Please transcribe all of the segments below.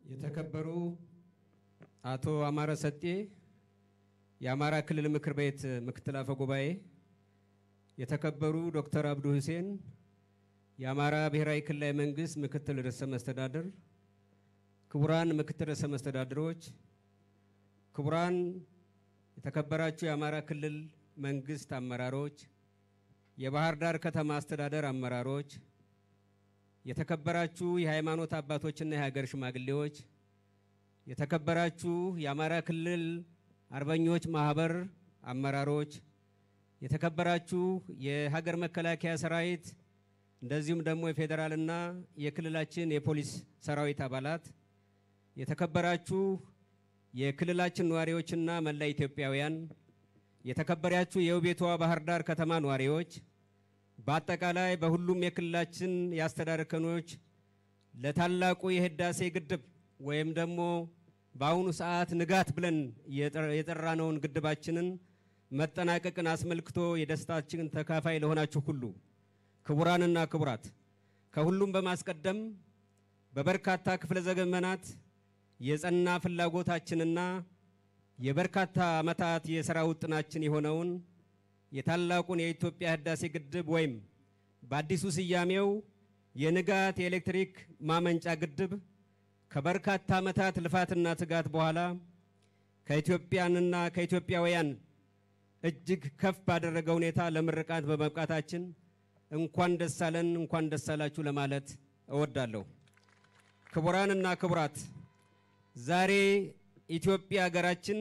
የተከበሩ አቶ አማረ ሰጤ የአማራ ክልል ምክር ቤት ምክትል አፈ ጉባኤ፣ የተከበሩ ዶክተር አብዱ ሁሴን የአማራ ብሔራዊ ክልላዊ መንግስት ምክትል ርዕሰ መስተዳድር፣ ክቡራን ምክትል ርዕሰ መስተዳድሮች፣ ክቡራን የተከበራችሁ የአማራ ክልል መንግስት አመራሮች፣ የባህር ዳር ከተማ አስተዳደር አመራሮች፣ የተከበራችሁ የሃይማኖት አባቶችና የሀገር ሽማግሌዎች፣ የተከበራችሁ የአማራ ክልል አርበኞች ማህበር አመራሮች፣ የተከበራችሁ የሀገር መከላከያ ሰራዊት እንደዚሁም ደግሞ የፌደራልና የክልላችን የፖሊስ ሰራዊት አባላት፣ የተከበራችሁ የክልላችን ነዋሪዎችና መላ ኢትዮጵያውያን፣ የተከበራችሁ የውቤቷ ባህር ዳር ከተማ ነዋሪዎች፣ በአጠቃላይ በሁሉም የክልላችን የአስተዳደር እርከኖች ለታላቁ የህዳሴ ግድብ ወይም ደግሞ በአሁኑ ሰዓት ንጋት ብለን የጠራነውን ግድባችንን መጠናቀቅን አስመልክቶ የደስታችን ተካፋይ ለሆናችሁ ሁሉ ክቡራንና ክቡራት፣ ከሁሉም በማስቀደም በበርካታ ክፍለ ዘመናት የጸና ፍላጎታችንና የበርካታ ዓመታት የሥራ ውጥናችን የሆነውን የታላቁን የኢትዮጵያ ህዳሴ ግድብ ወይም በአዲሱ ስያሜው የንጋት የኤሌክትሪክ ማመንጫ ግድብ ከበርካታ ዓመታት ልፋትና ትጋት በኋላ ከኢትዮጵያንና ከኢትዮጵያውያን እጅግ ከፍ ባደረገ ሁኔታ ለምርቃት በመብቃታችን እንኳን ደስ አለን፣ እንኳን ደስ አላችሁ ለማለት እወዳለሁ። ክቡራንና ክቡራት፣ ዛሬ ኢትዮጵያ ሀገራችን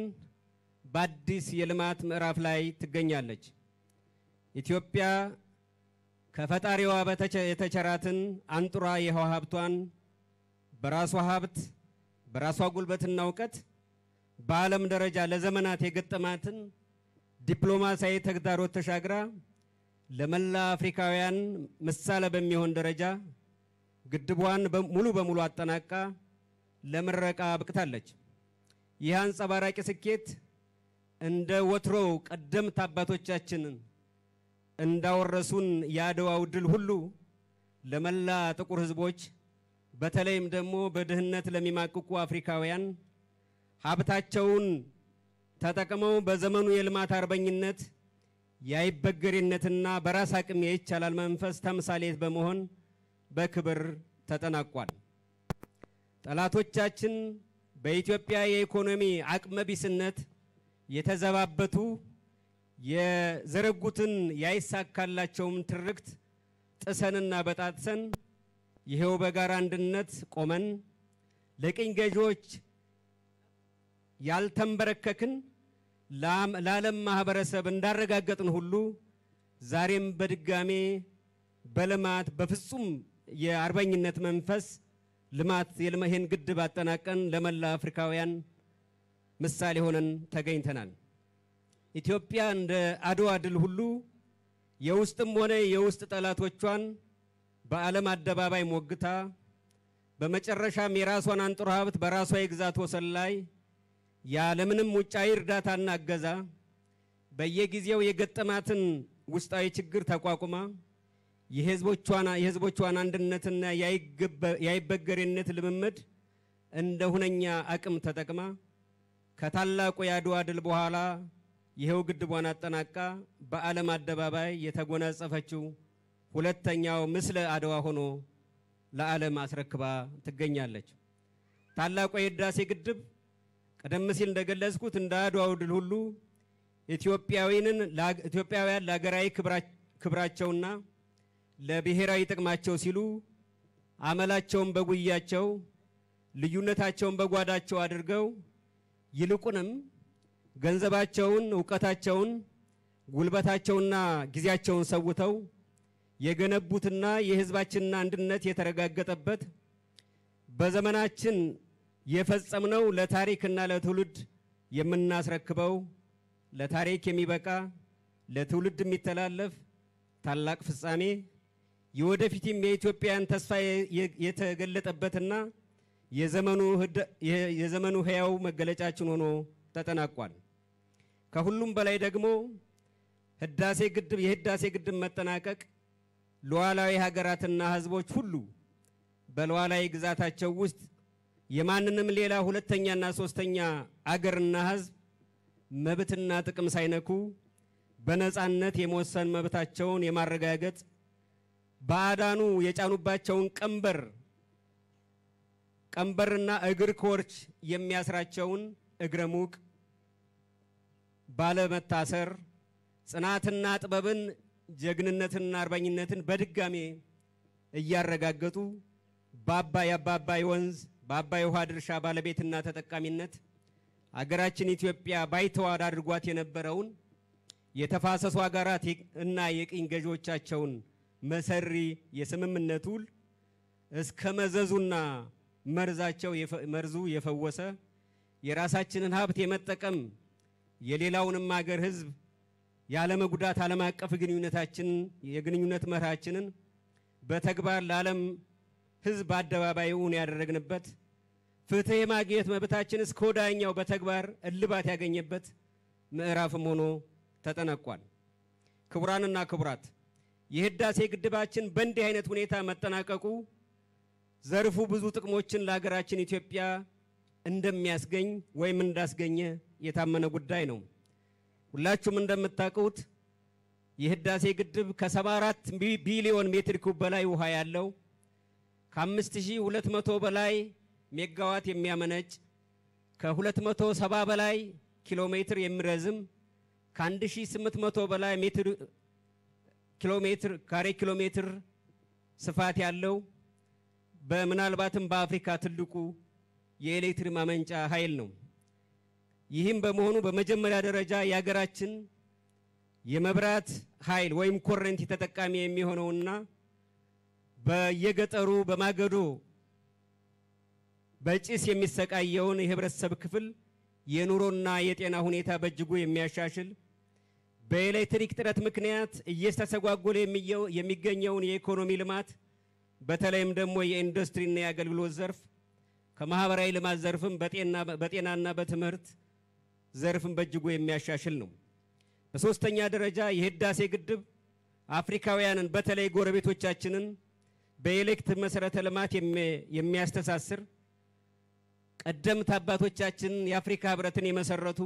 በአዲስ የልማት ምዕራፍ ላይ ትገኛለች። ኢትዮጵያ ከፈጣሪዋ የተቸራትን አንጡራ የውሃ ሀብቷን በራሷ ሀብት በራሷ ጉልበትና እውቀት በዓለም ደረጃ ለዘመናት የገጠማትን ዲፕሎማሲያዊ ተግዳሮት ተሻግራ ለመላ አፍሪካውያን ምሳሌ በሚሆን ደረጃ ግድቧን ሙሉ በሙሉ አጠናቃ ለምረቃ አብቅታለች። ይህ አንጸባራቂ ስኬት እንደ ወትሮው ቀደምት አባቶቻችንን እንዳወረሱን የአድዋው ድል ሁሉ ለመላ ጥቁር ህዝቦች በተለይም ደግሞ በድህነት ለሚማቅቁ አፍሪካውያን ሀብታቸውን ተጠቅመው በዘመኑ የልማት አርበኝነት የአይበገሬነትና በራስ አቅም የይቻላል መንፈስ ተምሳሌት በመሆን በክብር ተጠናቋል። ጠላቶቻችን በኢትዮጵያ የኢኮኖሚ አቅመቢስነት የተዘባበቱ የዘረጉትን ያይሳካላቸውም ትርክት ጥሰንና በጣጥሰን ይሄው በጋራ አንድነት ቆመን ለቅኝ ገዢዎች ያልተንበረከክን ለዓለም ማህበረሰብ እንዳረጋገጥን ሁሉ ዛሬም በድጋሜ በልማት በፍጹም የአርበኝነት መንፈስ ልማት ይህን ግድብ አጠናቀን ለመላ አፍሪካውያን ምሳሌ ሆነን ተገኝተናል። ኢትዮጵያ እንደ አድዋ ድል ሁሉ የውስጥም ሆነ የውስጥ ጠላቶቿን በዓለም አደባባይ ሞግታ በመጨረሻም የራሷን አንጡራ ሀብት በራሷ የግዛት ወሰን ላይ ያለምንም ውጫዊ እርዳታና እገዛ በየጊዜው የገጠማትን ውስጣዊ ችግር ተቋቁማ የህዝቦቿን አንድነትና የአይበገሬነት ልምምድ እንደ ሁነኛ አቅም ተጠቅማ ከታላቁ የአድዋ ድል በኋላ ይሄው ግድቧን አጠናቃ በዓለም አደባባይ የተጎናጸፈችው ሁለተኛው ምስለ አድዋ ሆኖ ለዓለም አስረክባ ትገኛለች። ታላቁ የህዳሴ ግድብ ቀደም ሲል እንደገለጽኩት እንደ አድዋው ድል ሁሉ ኢትዮጵያውያን ለሀገራዊ ክብራቸውና ለብሔራዊ ጥቅማቸው ሲሉ አመላቸውን በጉያቸው ልዩነታቸውን በጓዳቸው አድርገው ይልቁንም ገንዘባቸውን፣ ዕውቀታቸውን፣ ጉልበታቸውንና ጊዜያቸውን ሰውተው የገነቡትና የህዝባችንና አንድነት የተረጋገጠበት በዘመናችን የፈጸምነው ለታሪክና ለትውልድ የምናስረክበው ለታሪክ የሚበቃ ለትውልድ የሚተላለፍ ታላቅ ፍጻሜ የወደፊትም የኢትዮጵያን ተስፋ የተገለጠበትና የዘመኑ ህያው መገለጫችን ሆኖ ተጠናቋል። ከሁሉም በላይ ደግሞ የህዳሴ ግድብ መጠናቀቅ ሉዓላዊ ሀገራትና ህዝቦች ሁሉ በሉዓላዊ ግዛታቸው ውስጥ የማንንም ሌላ ሁለተኛና ሶስተኛ አገርና ህዝብ መብትና ጥቅም ሳይነኩ በነፃነት የመወሰን መብታቸውን የማረጋገጥ ባዕዳኑ የጫኑባቸውን ቀንበርና እግር ኮርች የሚያስራቸውን እግረ ሙቅ ባለመታሰር ጽናትና ጥበብን ጀግንነትና አርበኝነትን በድጋሜ እያረጋገጡ በአባይ ወንዝ በአባይ ውሃ ድርሻ ባለቤትና ተጠቃሚነት አገራችን ኢትዮጵያ ባይተዋር አድርጓት የነበረውን የተፋሰሱ አገራት እና የቅኝ ገዢዎቻቸውን መሰሪ የስምምነት ውል እስከ መዘዙና መርዙ የፈወሰ የራሳችንን ሀብት የመጠቀም የሌላውንም ሀገር ህዝብ ያለ መጉዳት ዓለም አቀፍ የግንኙነት መርሃችንን በተግባር ለዓለም ህዝብ አደባባዩን ያደረግንበት ፍትህ የማግኘት መብታችን እስከ ወዲያኛው በተግባር እልባት ያገኘበት ምዕራፍም ሆኖ ተጠናቋል። ክቡራንና ክቡራት፣ የህዳሴ ግድባችን በእንዲህ አይነት ሁኔታ መጠናቀቁ ዘርፉ ብዙ ጥቅሞችን ለሀገራችን ኢትዮጵያ እንደሚያስገኝ ወይም እንዳስገኘ የታመነ ጉዳይ ነው። ሁላችሁም እንደምታውቁት የህዳሴ ግድብ ከ74 ቢሊዮን ሜትር ኩብ በላይ ውሃ ያለው ከ5200 በላይ ሜጋዋት የሚያመነጭ ከ270 በላይ ኪሎ ሜትር የሚረዝም ከ1800 በላይ ካሬ ኪሎ ሜትር ስፋት ያለው በምናልባትም በአፍሪካ ትልቁ የኤሌክትሪክ ማመንጫ ኃይል ነው። ይህም በመሆኑ በመጀመሪያ ደረጃ የሀገራችን የመብራት ኃይል ወይም ኮረንቲ ተጠቃሚ የሚሆነውና በየገጠሩ በማገዶ በጭስ የሚሰቃየውን የህብረተሰብ ክፍል የኑሮና የጤና ሁኔታ በእጅጉ የሚያሻሽል በኤሌክትሪክ ጥረት ምክንያት እየተስተጓጎለ የሚገኘውን የኢኮኖሚ ልማት በተለይም ደግሞ የኢንዱስትሪና የአገልግሎት ዘርፍ ከማህበራዊ ልማት ዘርፍም በጤናና በትምህርት ዘርፍም በእጅጉ የሚያሻሽል ነው። በሶስተኛ ደረጃ የህዳሴ ግድብ አፍሪካውያንን በተለይ ጎረቤቶቻችንን በኤሌክትሪክ መሰረተ ልማት የሚያስተሳስር ቀደምት አባቶቻችን የአፍሪካ ህብረትን የመሰረቱ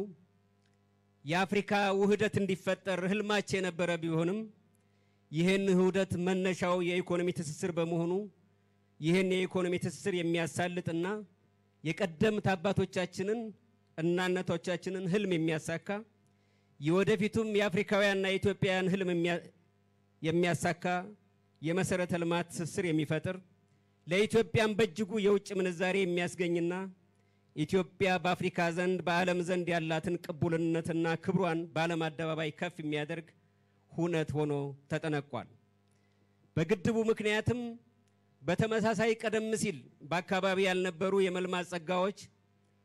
የአፍሪካ ውህደት እንዲፈጠር ህልማቸው የነበረ ቢሆንም ይህን ውህደት መነሻው የኢኮኖሚ ትስስር በመሆኑ ይህን የኢኮኖሚ ትስስር የሚያሳልጥና የቀደምት አባቶቻችንን እና እናቶቻችንን ህልም የሚያሳካ የወደፊቱም የአፍሪካውያንና የኢትዮጵያውያን ህልም የሚያሳካ የመሰረተ ልማት ትስስር የሚፈጥር ለኢትዮጵያም በእጅጉ የውጭ ምንዛሬ የሚያስገኝና ኢትዮጵያ በአፍሪካ ዘንድ በዓለም ዘንድ ያላትን ቅቡልነትና ክብሯን በዓለም አደባባይ ከፍ የሚያደርግ ሁነት ሆኖ ተጠናቋል። በግድቡ ምክንያትም በተመሳሳይ ቀደም ሲል በአካባቢ ያልነበሩ የመልማት ጸጋዎች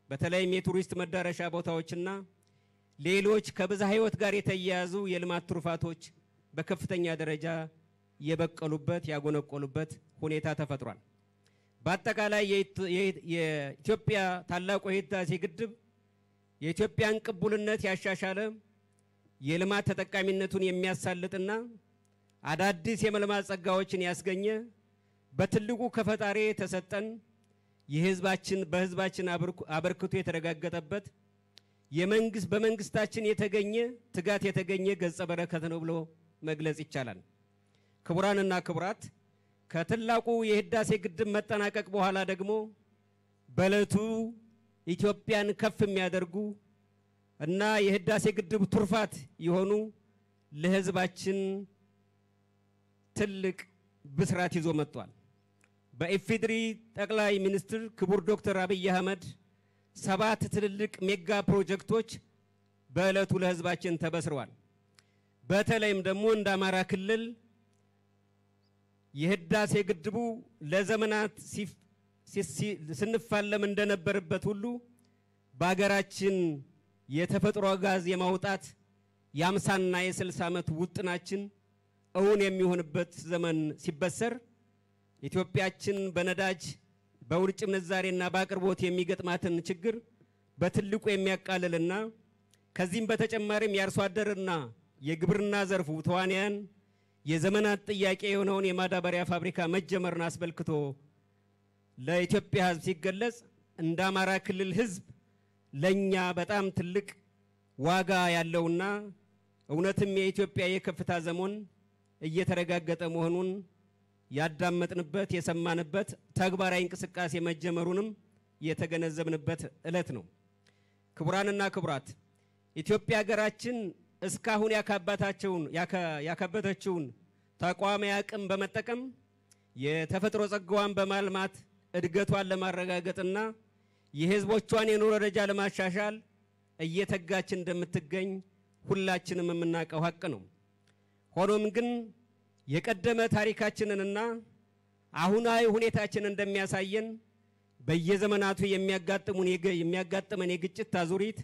በተለይም የቱሪስት መዳረሻ ቦታዎችና ሌሎች ከብዝሃ ህይወት ጋር የተያያዙ የልማት ትሩፋቶች በከፍተኛ ደረጃ የበቀሉበት ያጎነቆሉበት ሁኔታ ተፈጥሯል። በአጠቃላይ የኢትዮጵያ ታላቁ የህዳሴ ግድብ የኢትዮጵያን ቅቡልነት ያሻሻለ የልማት ተጠቃሚነቱን የሚያሳልጥና አዳዲስ የመልማት ጸጋዎችን ያስገኘ በትልቁ ከፈጣሪ ተሰጠን በህዝባችን አበርክቶ የተረጋገጠበት በመንግስታችን ትጋት የተገኘ ገጸ በረከት ነው ብሎ መግለጽ ይቻላል። ክቡራንና ክቡራት፣ ከትላቁ የህዳሴ ግድብ መጠናቀቅ በኋላ ደግሞ በለቱ ኢትዮጵያን ከፍ የሚያደርጉ እና የህዳሴ ግድብ ቱርፋት የሆኑ ለህዝባችን ትልቅ ብስራት ይዞ መጥቷል። በኢፌዴሪ ጠቅላይ ሚኒስትር ክቡር ዶክተር አብይ አህመድ 7 ትልልቅ ሜጋ ፕሮጀክቶች በእለቱ ለህዝባችን ተበስረዋል። በተለይም ደግሞ እንደ አማራ ክልል የህዳሴ ግድቡ ለዘመናት ስንፋለም እንደነበረበት ሁሉ በአገራችን የተፈጥሮ ጋዝ የማውጣት የ50 እና የ60 ዓመት ውጥናችን እውን የሚሆንበት ዘመን ሲበሰር ኢትዮጵያችን በነዳጅ በውጭ ምንዛሬና በአቅርቦት የሚገጥማትን ችግር በትልቁ የሚያቃልልና ከዚህም በተጨማሪም የአርሶ አደርና የግብርና ዘርፉ ተዋንያን የዘመናት ጥያቄ የሆነውን የማዳበሪያ ፋብሪካ መጀመርን አስመልክቶ ለኢትዮጵያ ህዝብ ሲገለጽ እንደ አማራ ክልል ህዝብ ለኛ በጣም ትልቅ ዋጋ ያለውና እውነትም የኢትዮጵያ የከፍታ ዘመን እየተረጋገጠ መሆኑን ያዳመጥንበት የሰማንበት ተግባራዊ እንቅስቃሴ መጀመሩንም የተገነዘብንበት ዕለት ነው። ክቡራንና ክቡራት ኢትዮጵያ ሀገራችን እስካሁን ያካበተችውን ተቋማዊ አቅም በመጠቀም የተፈጥሮ ጸጋዋን በማልማት እድገቷን ለማረጋገጥና የህዝቦቿን የኑሮ ደረጃ ለማሻሻል እየተጋች እንደምትገኝ ሁላችንም የምናውቀው ሀቅ ነው። ሆኖም ግን የቀደመ ታሪካችንንና አሁናዊ ሁኔታችንን እንደሚያሳየን በየዘመናቱ የሚያጋጥመን የግጭት አዙሪት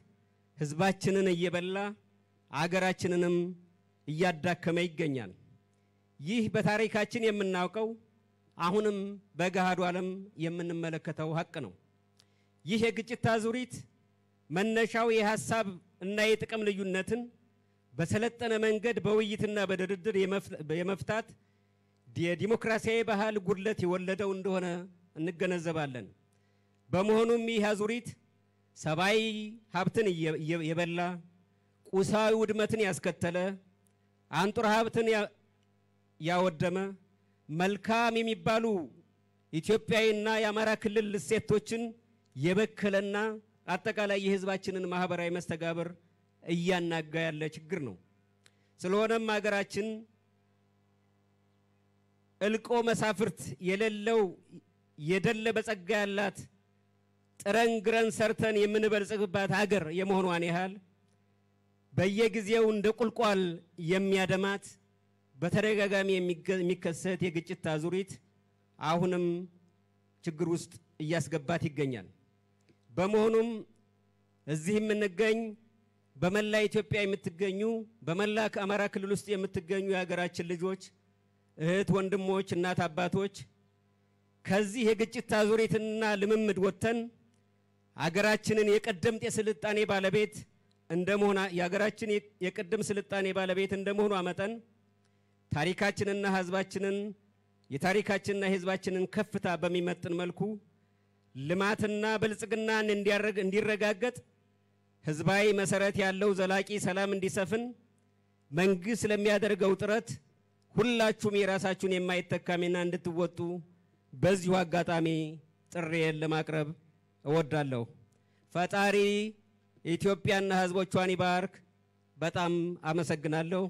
ህዝባችንን እየበላ አገራችንንም እያዳከመ ይገኛል። ይህ በታሪካችን የምናውቀው አሁንም በገሃዱ ዓለም የምንመለከተው ሀቅ ነው። ይህ የግጭት አዙሪት መነሻው የሐሳብ እና የጥቅም ልዩነትን በሰለጠነ መንገድ በውይይትና በድርድር የመፍታት የዲሞክራሲያዊ ባህል ጉድለት የወለደው እንደሆነ እንገነዘባለን። በመሆኑም ይህ አዙሪት ሰብአዊ ሀብትን የበላ ቁሳዊ ውድመትን ያስከተለ አንጡራ ሀብትን ያወደመ መልካም የሚባሉ ኢትዮጵያዊና የአማራ ክልል እሴቶችን የበከለና አጠቃላይ የህዝባችንን ማህበራዊ መስተጋብር እያናጋ ያለ ችግር ነው። ስለሆነም ሀገራችን እልቆ መሳፍርት የሌለው የደለ በጸጋ ያላት ጥረን ግረን ሰርተን የምንበልጽግባት ሀገር የመሆኗን ያህል በየጊዜው እንደ ቁልቋል የሚያደማት በተደጋጋሚ የሚከሰት የግጭት አዙሪት አሁንም ችግር ውስጥ እያስገባት ይገኛል። በመሆኑም እዚህ የምንገኝ በመላ ኢትዮጵያ የምትገኙ በመላ አማራ ክልል ውስጥ የምትገኙ የሀገራችን ልጆች እህት ወንድሞች እናት አባቶች ከዚህ የግጭት አዙሪትና ልምምድ ወጥተን ሀገራችንን የቀደምት የስልጣኔ ባለቤት እንደመሆኗ የሀገራችን የቀደም ስልጣኔ ባለቤት እንደመሆኗ መጠን ታሪካችንና ህዝባችንን የታሪካችንና ህዝባችንን ከፍታ በሚመጥን መልኩ ልማትና ብልጽግናን እንዲረጋገጥ ህዝባዊ መሰረት ያለው ዘላቂ ሰላም እንዲሰፍን መንግስት ለሚያደርገው ጥረት ሁላችሁም የራሳችሁን የማይተካ ሚና እንድትወጡ በዚሁ አጋጣሚ ጥሪዬን ለማቅረብ እወዳለሁ። ፈጣሪ ኢትዮጵያና ህዝቦቿን ይባርክ። በጣም አመሰግናለሁ።